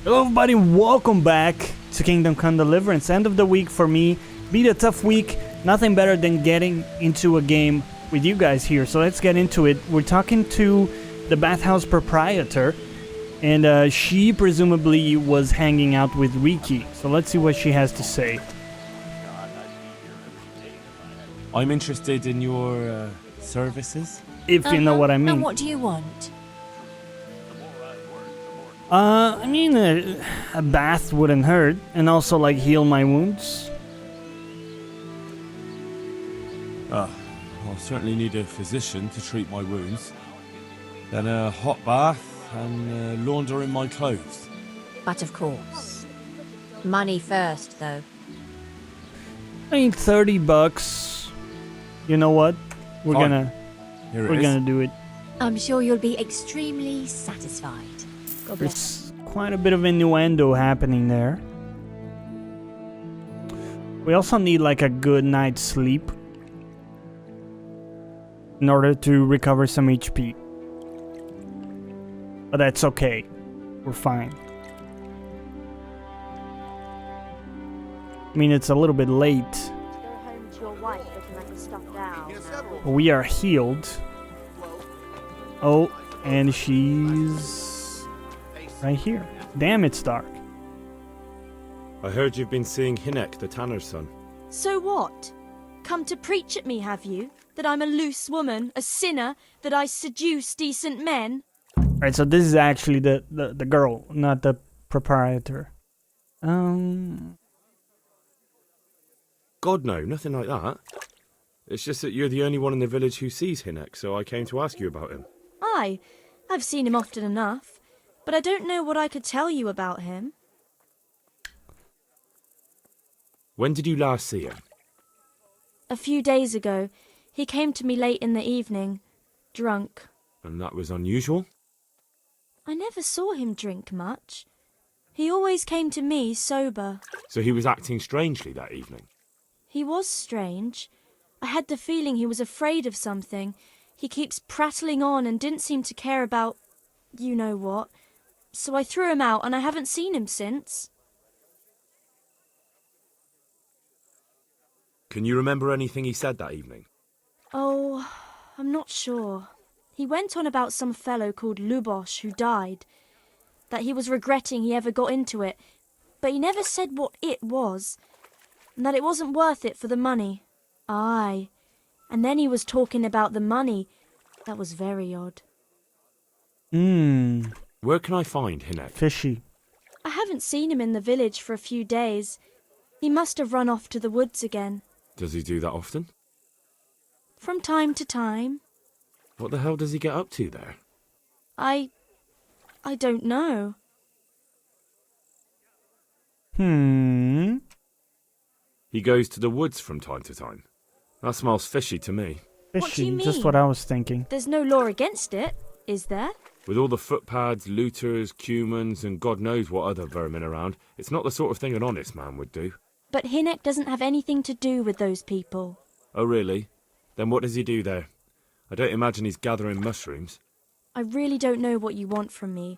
Hello everybody, welcome back to Kingdom Come Deliverance. End of the week for me. Beat a tough week. Nothing better than getting into a game with you guys here. So let's get into it. We're talking to the bathhouse proprietor. And she presumably was hanging out with Riki. So let's see what she has to say. I'm interested in your services. If you know what I mean. And what do you want? I mean, a bath wouldn't hurt. And also, like, heal my wounds. I'll certainly need a physician to treat my wounds. Then a hot bath and laundering my clothes. But of course. Money first, though. I mean, $30. You know what? We're Fine. gonna do it. I'm sure you'll be extremely satisfied. God bless. There's quite a bit of innuendo happening there. We also need like a good night's sleep in order to recover some HP. But that's okay. We're fine. I mean, it's a little bit late. Go home to your wife looking like a stuffed owl. But we are healed. Oh, and she's right here. Damn, it's dark. I heard you've been seeing Hinek, the tanner's son. So what? Come to preach at me, have you? That I'm a loose woman, a sinner, that I seduce decent men? Alright, so this is actually the girl, not the proprietor. God, no, nothing like that. It's just that you're the only one in the village who sees Hinek, so I came to ask you about him. Aye, I've seen him often enough, but I don't know what I could tell you about him. When did you last see him? A few days ago, he came to me late in the evening, drunk. And that was unusual? I never saw him drink much. He always came to me sober. So he was acting strangely that evening? He was strange. I had the feeling he was afraid of something. He keeps prattling on and didn't seem to care about you know what. So I threw him out and I haven't seen him since. Can you remember anything he said that evening? Oh, I'm not sure. He went on about some fellow called Lubosh who died. That he was regretting he ever got into it. But he never said what it was. And that it wasn't worth it for the money. Aye. And then he was talking about the money. That was very odd. Where can I find Hinek? Fishy. I haven't seen him in the village for a few days. He must have run off to the woods again. Does he do that often? From time to time. What the hell does he get up to there? I don't know. He goes to the woods from time to time. That smells fishy to me. Fishy, What do you just mean? what I was thinking. There's no law against it, is there? With all the footpads, looters, cumans, and God knows what other vermin around, it's not the sort of thing an honest man would do. But Hinek doesn't have anything to do with those people. Oh, really? Then what does he do there? I don't imagine he's gathering mushrooms. I really don't know what you want from me.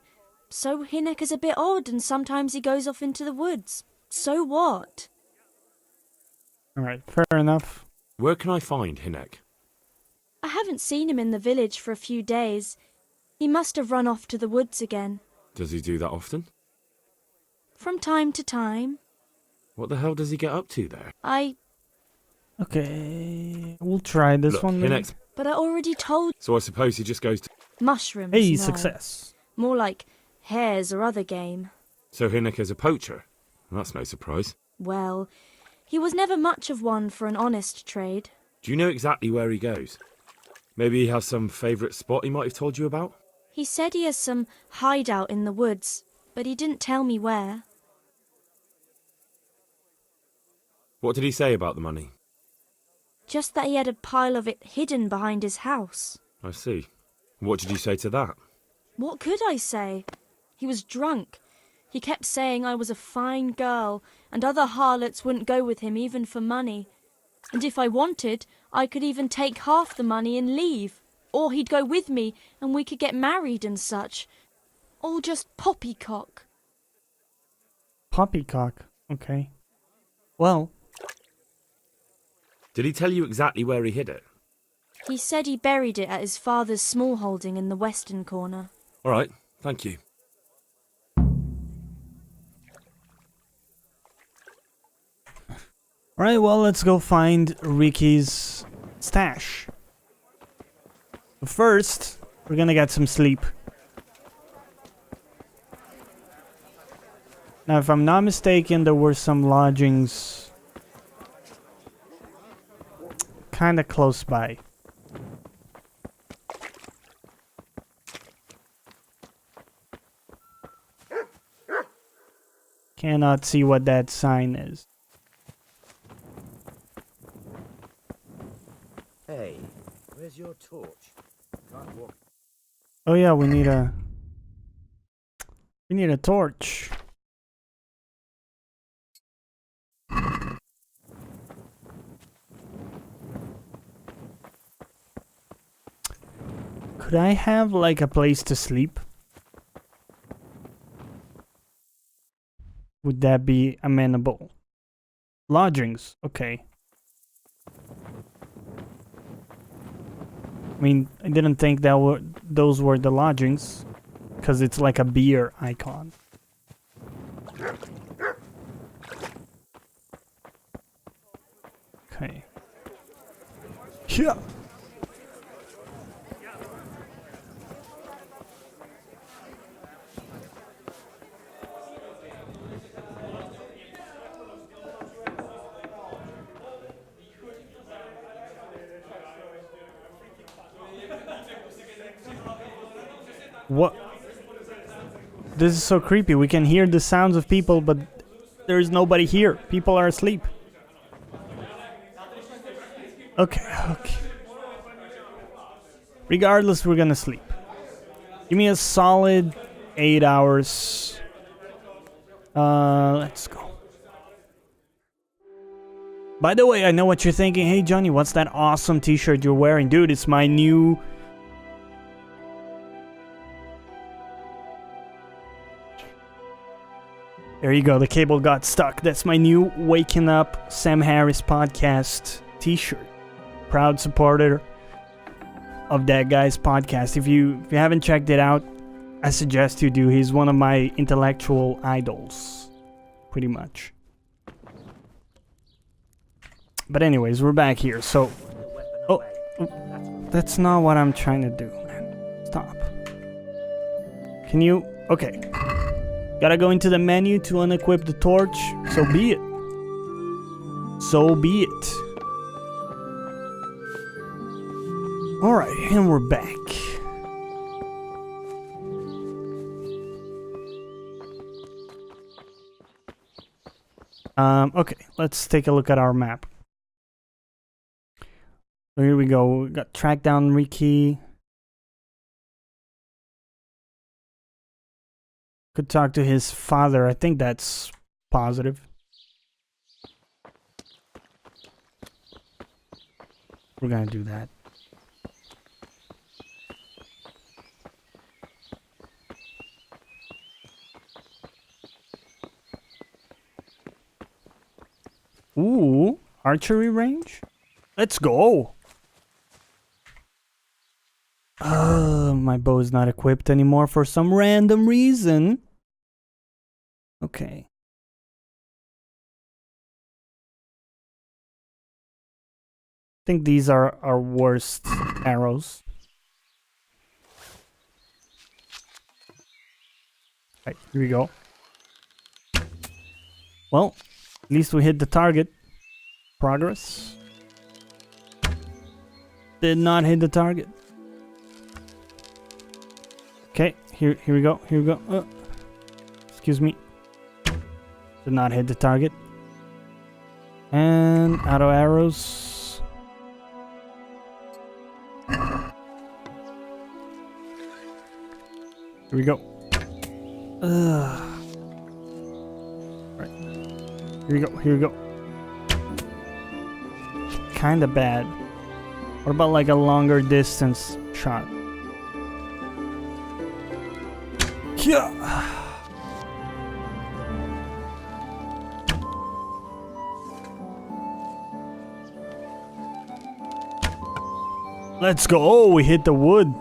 So Hinek is a bit odd and sometimes he goes off into the woods. So what? Alright, fair enough. Where can I find Hinek? I haven't seen him in the village for a few days. He must have run off to the woods again. Does he do that often? From time to time. What the hell does he get up to there? Okay, we'll try this Look, one. Then. Hinek's... But I already told So I suppose he just goes to... mushrooms. Hey, no. success. More like hares or other game. So Hinek is a poacher? That's no surprise. Well, he was never much of one for an honest trade. Do you know exactly where he goes? Maybe he has some favourite spot he might have told you about? He said he has some hideout in the woods, but he didn't tell me where. What did he say about the money? Just that he had a pile of it hidden behind his house. I see. What did you say to that? What could I say? He was drunk. He kept saying I was a fine girl, and other harlots wouldn't go with him even for money. And if I wanted, I could even take half the money and leave. Or he'd go with me, and we could get married and such. All just poppycock. Poppycock. Okay. Well, Did he tell you exactly where he hid it? He said he buried it at his father's small holding in the western corner. All right, thank you. alright, well, let's go find Ricky's stash. But first, we're gonna get some sleep. Now, if I'm not mistaken, there were some lodgings kinda close by. Cannot see what that sign is. Hey, where's your torch? Can't walk. Oh yeah, we need a torch. Could I have like a place to sleep? Would that be amenable? Lodgings, okay. I mean, I didn't think those were the lodgings, because it's like a beer icon. Okay. Yeah. What? This is so creepy. We can hear the sounds of people, but there is nobody here. People are asleep. Okay. Regardless, we're gonna sleep. Give me a solid 8 hours. Let's go. By the way, I know what you're thinking. Hey, Jonny, what's that awesome t-shirt you're wearing? Dude, it's my new... There you go, the cable got stuck. That's my new Waking Up Sam Harris podcast t-shirt. Proud supporter of that guy's podcast. If you haven't checked it out, I suggest you do. He's one of my intellectual idols, pretty much. But anyways, we're back here, so... Oh, that's not what I'm trying to do, man. Stop. Can you... Okay. Gotta go into the menu to unequip the torch. So be it. So be it. Alright, and we're back. Okay, let's take a look at our map. So here we go. We got track down Ricky. Could talk to his father. I think that's positive. We're gonna do that. Ooh, archery range? Let's go! My bow is not equipped anymore for some random reason. Okay. I think these are our worst arrows. Right, here we go. Well, at least we hit the target. Progress. Did not hit the target. Okay, here we go. Here we go. Excuse me. Did not hit the target. And auto arrows. Here we go. Right. Here we go. Here we go. Kinda bad. What about like a longer distance shot? Yeah. Let's go. Oh, we hit the wood.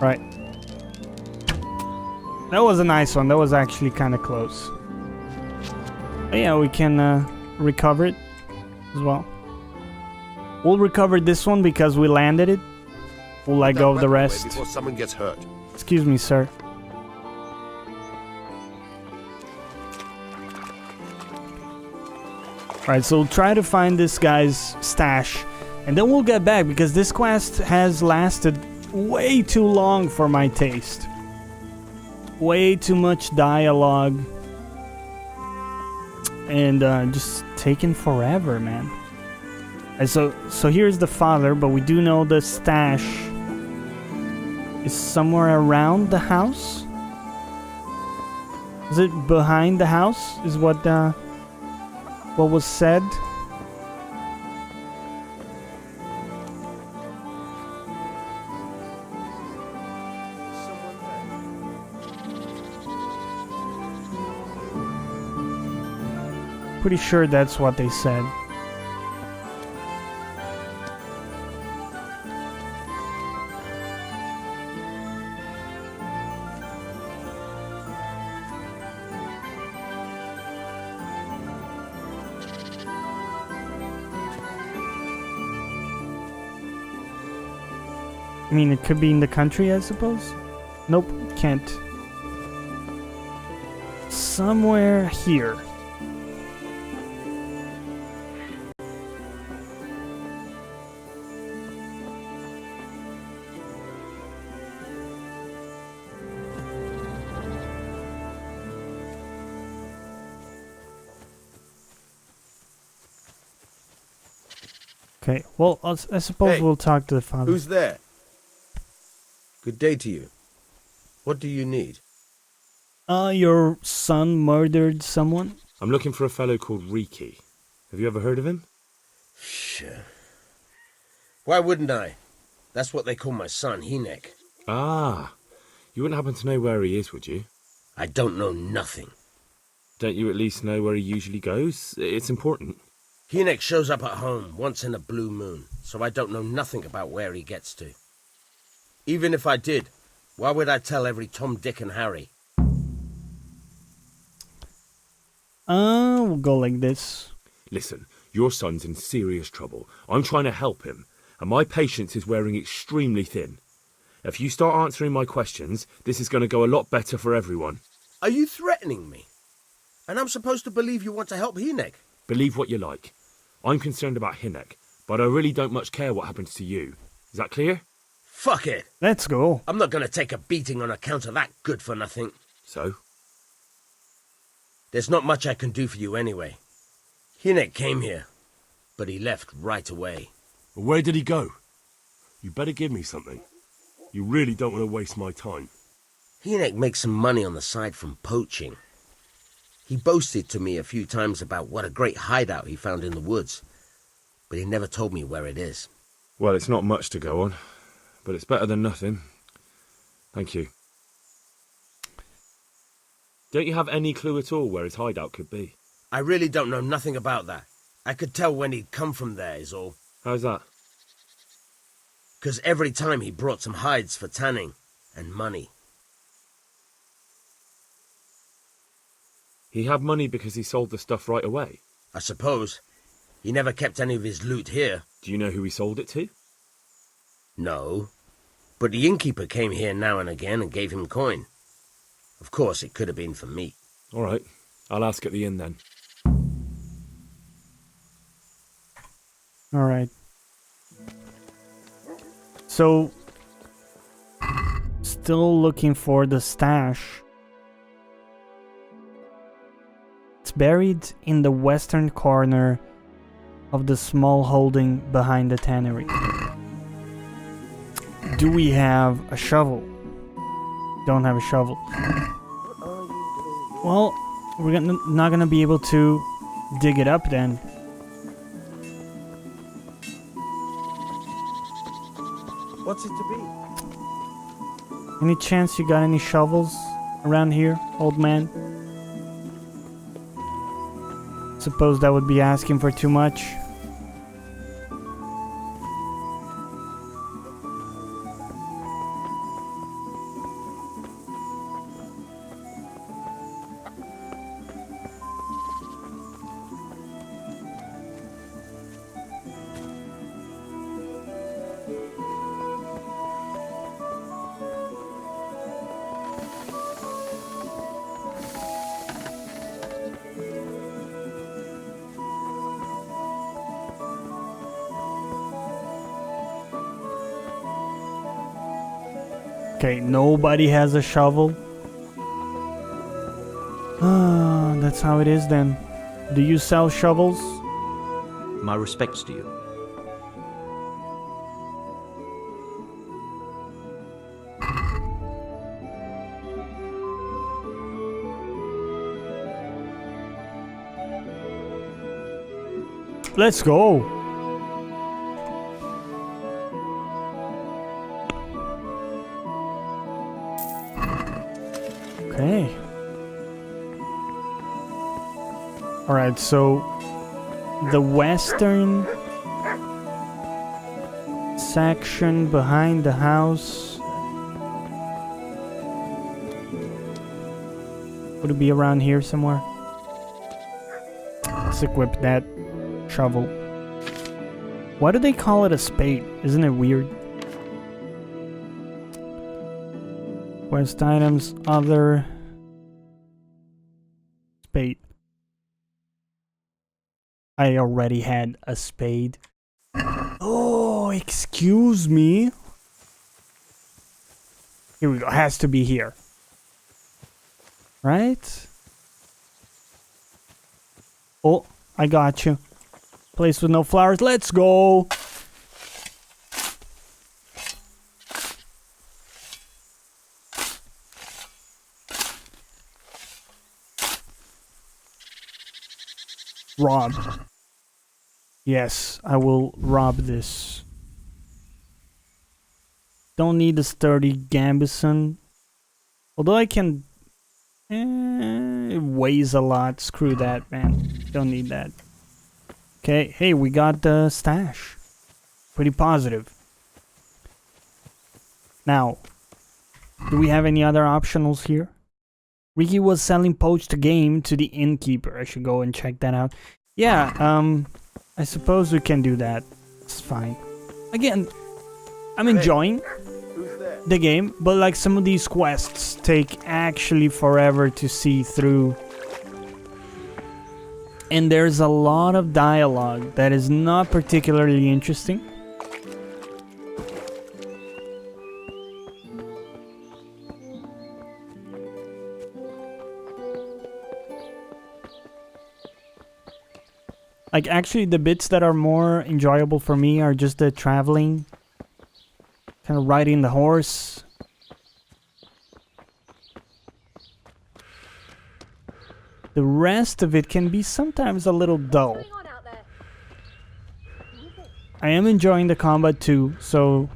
Right. That was a nice one. That was actually kind of close. But yeah, we can recover it as well. We'll recover this one because we landed it. We'll let go of the rest. Before someone gets hurt. Excuse me, sir. Alright, so we'll try to find this guy's stash. And then we'll get back because this quest has lasted way too long for my taste. Way too much dialogue. And just taking forever, man. And so here's the father, but we do know the stash is somewhere around the house. Is it behind the house? Is what was said? Pretty sure that's what they said. I mean, it could be in the country, I suppose? Nope, can't. Somewhere here. Okay, well, I suppose Hey, we'll talk to the father. Who's there? Good day to you. What do you need? Your son murdered someone? I'm looking for a fellow called Riki. Have you ever heard of him? Sure. Why wouldn't I? That's what they call my son, Hinek. Ah, you wouldn't happen to know where he is, would you? I don't know nothing. Don't you at least know where he usually goes? It's important. Hinek shows up at home once in a blue moon, so I don't know nothing about where he gets to. Even if I did, why would I tell every Tom, Dick and Harry? We'll go like this. Listen, your son's in serious trouble. I'm trying to help him, and my patience is wearing extremely thin. If you start answering my questions, this is going to go a lot better for everyone. Are you threatening me? And I'm supposed to believe you want to help Hinek? Believe what you like. I'm concerned about Hinek, but I really don't much care what happens to you. Is that clear? Fuck it. Let's go. I'm not going to take a beating on account of that good for nothing. So? There's not much I can do for you anyway. Hinek came here, but he left right away. Where did he go? You better give me something. You really don't want to waste my time. Hinek makes some money on the side from poaching. He boasted to me a few times about what a great hideout he found in the woods, but he never told me where it is. Well, it's not much to go on, but it's better than nothing. Thank you. Don't you have any clue at all where his hideout could be? I really don't know nothing about that. I could tell when he'd come from there is all. How's that? 'Cause every time he brought some hides for tanning and money. He had money because he sold the stuff right away. I suppose. He never kept any of his loot here. Do you know who he sold it to? No. But the innkeeper came here now and again and gave him coin. Of course, it could have been for me. All right, I'll ask at the inn then. All right. So, still looking for the stash. It's buried in the western corner of the small holding behind the tannery. Do we have a shovel? Don't have a shovel. Well, we're not gonna be able to dig it up then. What's it to be? Any chance you got any shovels around here, old man? Suppose that would be asking for too much. Okay, nobody has a shovel. Ah, that's how it is then. Do you sell shovels? My respects to you. Let's go. Okay. Alright, so the western section behind the house would it be around here somewhere? Let's equip that shovel. Why do they call it a spade? Isn't it weird? Quest items, other spade. I already had a spade. Oh, excuse me. Here we go. Has to be here. Right? Oh, I got you. Place with no flowers. Let's go. Rob. Yes, I will rob this. Don't need a sturdy gambeson. Although I can... it weighs a lot. Screw that, man. Don't need that. Okay, hey, we got the stash. Pretty positive. Now, do we have any other optionals here? Ricky was selling poached game to the innkeeper. I should go and check that out. Yeah, I suppose we can do that. It's fine. Again, I'm enjoying the game, but like some of these quests take actually forever to see through. And there's a lot of dialogue that is not particularly interesting. Like, actually, the bits that are more enjoyable for me are just the traveling. Kind of riding the horse. The rest of it can be sometimes a little dull. I am enjoying the combat too, so...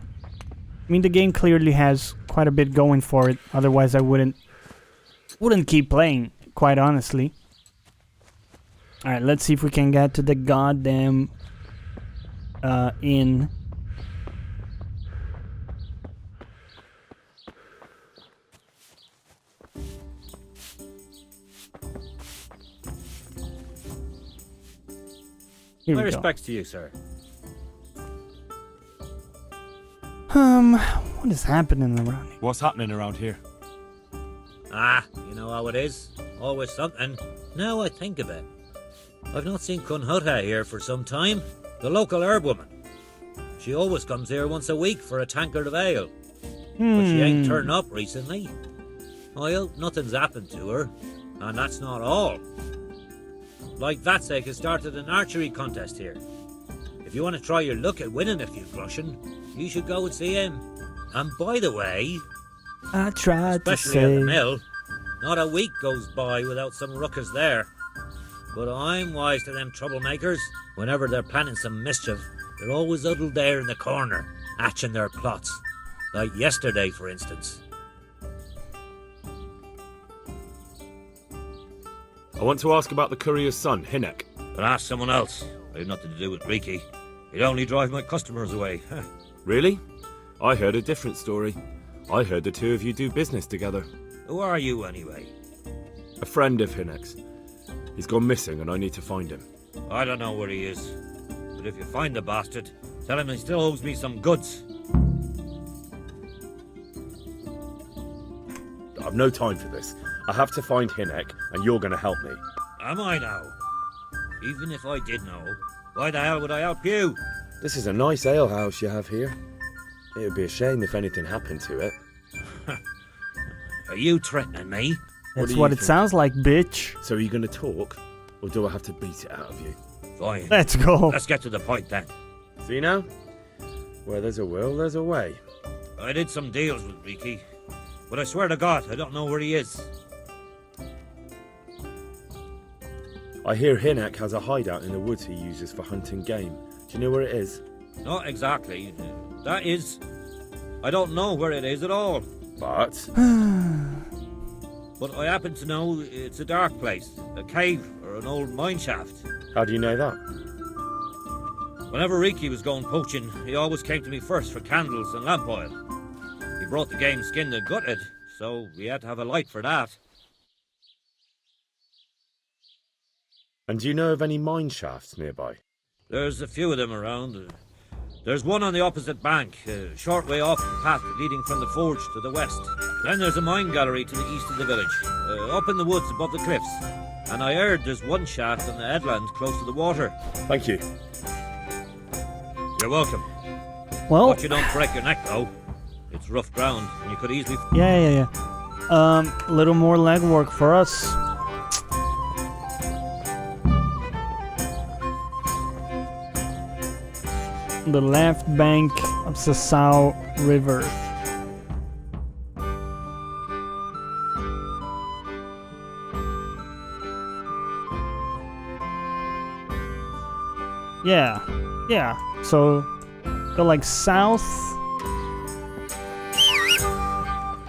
I mean, the game clearly has quite a bit going for it. Otherwise, I wouldn't keep playing, quite honestly. Alright, let's see if we can get to the goddamn inn. Here My we go. respects to you, sir. What is happening around here? What's happening around here? Ah, you know how it is. Always something. Now I think of it. I've not seen Kunhuta here for some time. The local herb woman. She always comes here once a week for a tankard of ale. But she ain't turned up recently. I hope nothing's happened to her. And that's not all. Like that sake has started an archery contest here. If you want to try your luck at winning a few groschen, you should go and see him. And by the way, I tried to especially at the say... mill, not a week goes by without some ruckus there. But I'm wise to them troublemakers. Whenever they're planning some mischief, they're always huddled there in the corner, hatching their plots. Like yesterday, for instance. I want to ask about the courier's son, Hinek. But ask someone else. I have nothing to do with Riki. He'd only drive my customers away. Really? I heard a different story. I heard the two of you do business together. Who are you, anyway? A friend of Hinek's. He's gone missing and I need to find him. I don't know where he is. But if you find the bastard, tell him he still owes me some goods. I've no time for this. I have to find Hinek and you're going to help me. Am I now? Even if I did know, why the hell would I help you? This is a nice alehouse you have here. It would be a shame if anything happened to it. Are you threatening me? That's what it sounds like, bitch. So are you going to talk, or do I have to beat it out of you? Fine. Let's go. Let's get to the point then. See now? Where there's a will, there's a way. I did some deals with Riki, but I swear to God, I don't know where he is. I hear Hinek has a hideout in the woods he uses for hunting game. Do you know where it is? Not exactly. That is... I don't know where it is at all. But... But I happen to know it's a dark place, a cave or an old mine shaft. How do you know that? Whenever Riki was going poaching, he always came to me first for candles and lamp oil. He brought the game skinned and gutted, so we had to have a light for that. And do you know of any mine shafts nearby? There's a few of them around. There's one on the opposite bank, a short way off the path leading from the forge to the west. Then there's a mine gallery to the east of the village, up in the woods above the cliffs. And I heard there's one shaft on the headland close to the water. Thank you. You're welcome. Well, Watch you don't break your neck, though. It's rough ground, and you could easily... yeah. A little more legwork for us. The left bank of Sasau River. Yeah. So go like south.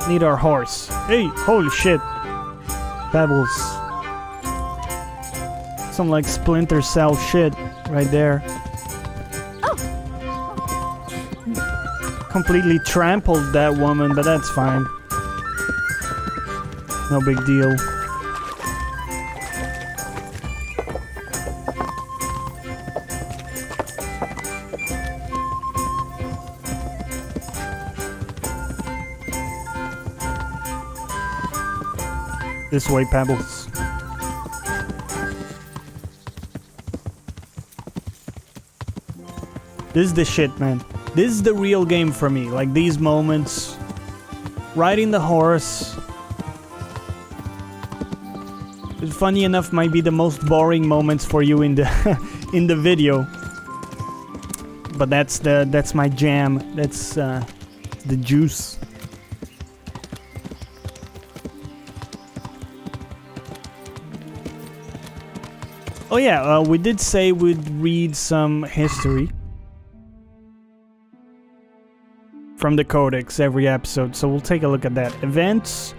Need our horse. Hey, holy shit. Pebbles. Some like Splinter Cell shit right there. Completely trampled that woman, but that's fine. No big deal. This way, Pebbles. This is the shit, man. This is the real game for me. Like these moments, riding the horse. Funny enough, might be the most boring moments for you in the in the video. But that's my jam. That's the juice. Oh yeah, we did say we'd read some history from the Codex every episode, so we'll take a look at that. Events.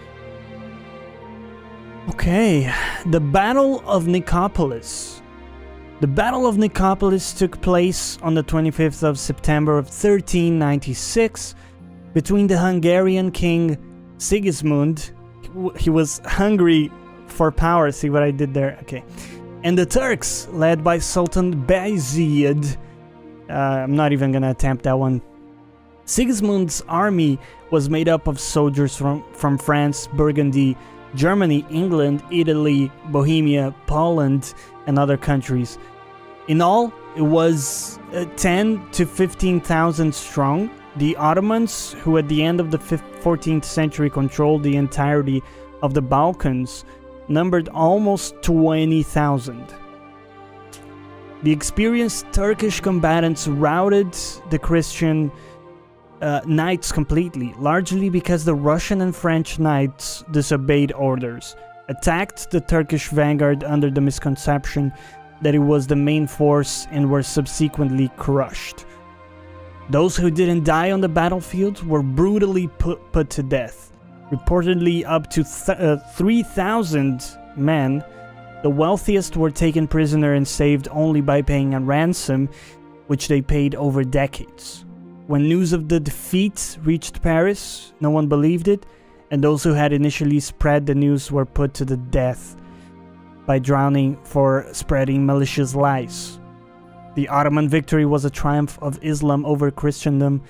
Okay, the Battle of Nicopolis. The Battle of Nicopolis took place on the 25th of September of 1396 between the Hungarian king Sigismund. He was hungry for power, see what I did there? Okay. And the Turks, led by Sultan Bayezid. I'm not even gonna attempt that one. Sigismund's army was made up of soldiers from France, Burgundy, Germany, England, Italy, Bohemia, Poland, and other countries. In all, it was 10 to 15,000 strong. The Ottomans, who at the end of the 14th century controlled the entirety of the Balkans, numbered almost 20,000. The experienced Turkish combatants routed the Christian knights completely, largely because the Russian and French knights disobeyed orders, attacked the Turkish vanguard under the misconception that it was the main force, and were subsequently crushed. Those who didn't die on the battlefield were brutally put to death. Reportedly up to 3,000 men The wealthiest were taken prisoner and saved only by paying a ransom, which they paid over decades. When news of the defeat reached Paris, no one believed it, and those who had initially spread the news were put to the death by drowning for spreading malicious lies. The Ottoman victory was a triumph of Islam over Christendom.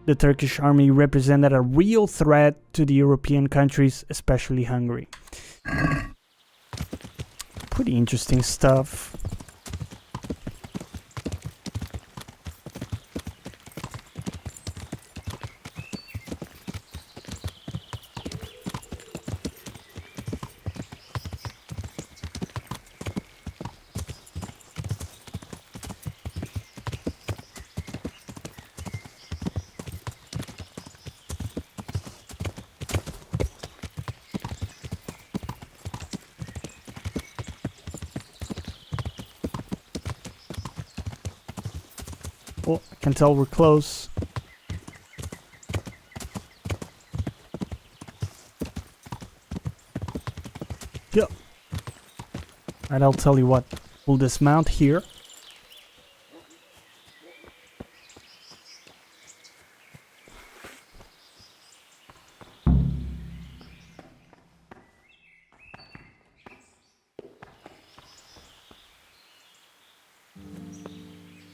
The Turkish army represented a real threat to the European countries, especially Hungary. Pretty interesting stuff. Oh, I can tell we're close. Yep. Alright, I'll tell you what. We'll dismount here.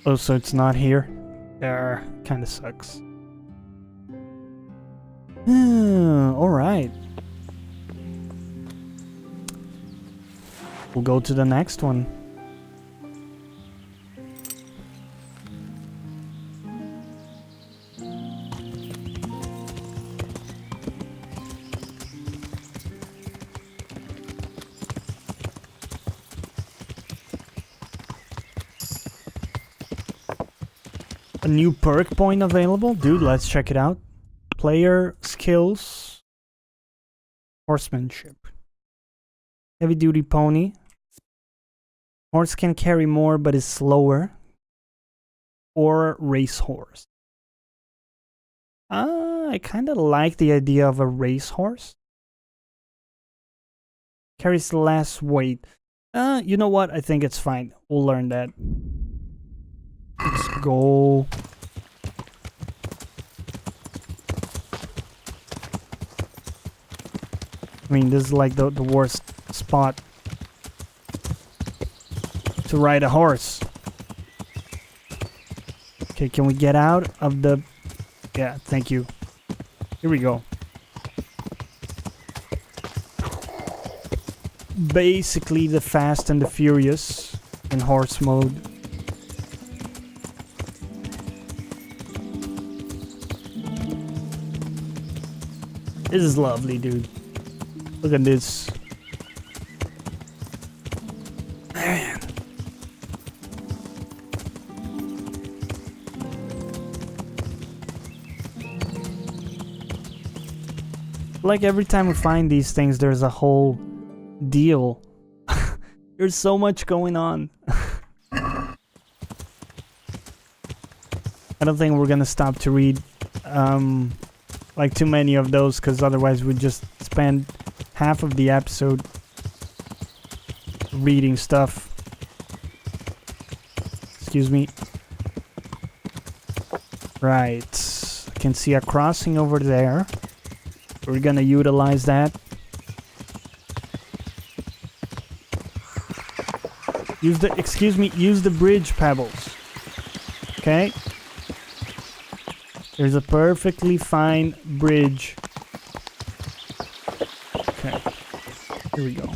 Oh, so it's not here? Kinda sucks. Alright. We'll go to the next one. A new perk point available? Dude, let's check it out. Player skills. Horsemanship. Heavy duty pony. Horse can carry more but is slower. Or racehorse. I kinda like the idea of a racehorse. Carries less weight. You know what? I think it's fine. We'll learn that. Let's go. I mean, this is like the worst spot to ride a horse. Okay, can we get out of the... Yeah, thank you. Here we go. Basically the Fast and the Furious in horse mode. This is lovely, dude. Look at this. Man. Like every time we find these things, there's a whole deal. There's so much going on. I don't think we're gonna stop to read like too many of those, because otherwise we'd just spend half of the episode reading stuff. Excuse me. Right. I can see a crossing over there. We're gonna utilize that. Use the bridge pebbles. Okay? There's a perfectly fine bridge. Okay. Here we go.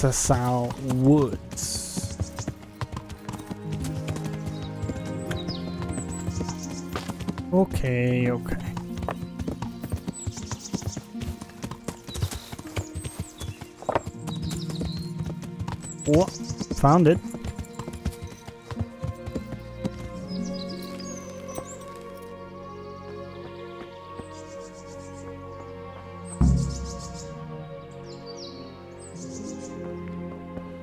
Sasau Woods. Okay. Oh, found it.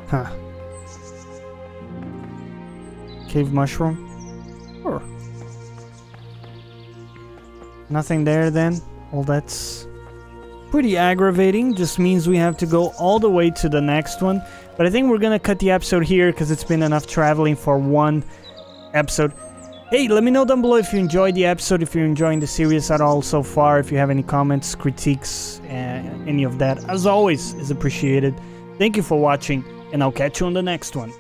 Huh. Cave mushroom? Sure. Nothing there then? Well, that's pretty aggravating. Just means we have to go all the way to the next one. But I think we're gonna cut the episode here because it's been enough traveling for one episode. Hey, let me know down below if you enjoyed the episode, if you're enjoying the series at all so far, if you have any comments, critiques, any of that. As always, is appreciated. Thank you for watching, and I'll catch you on the next one.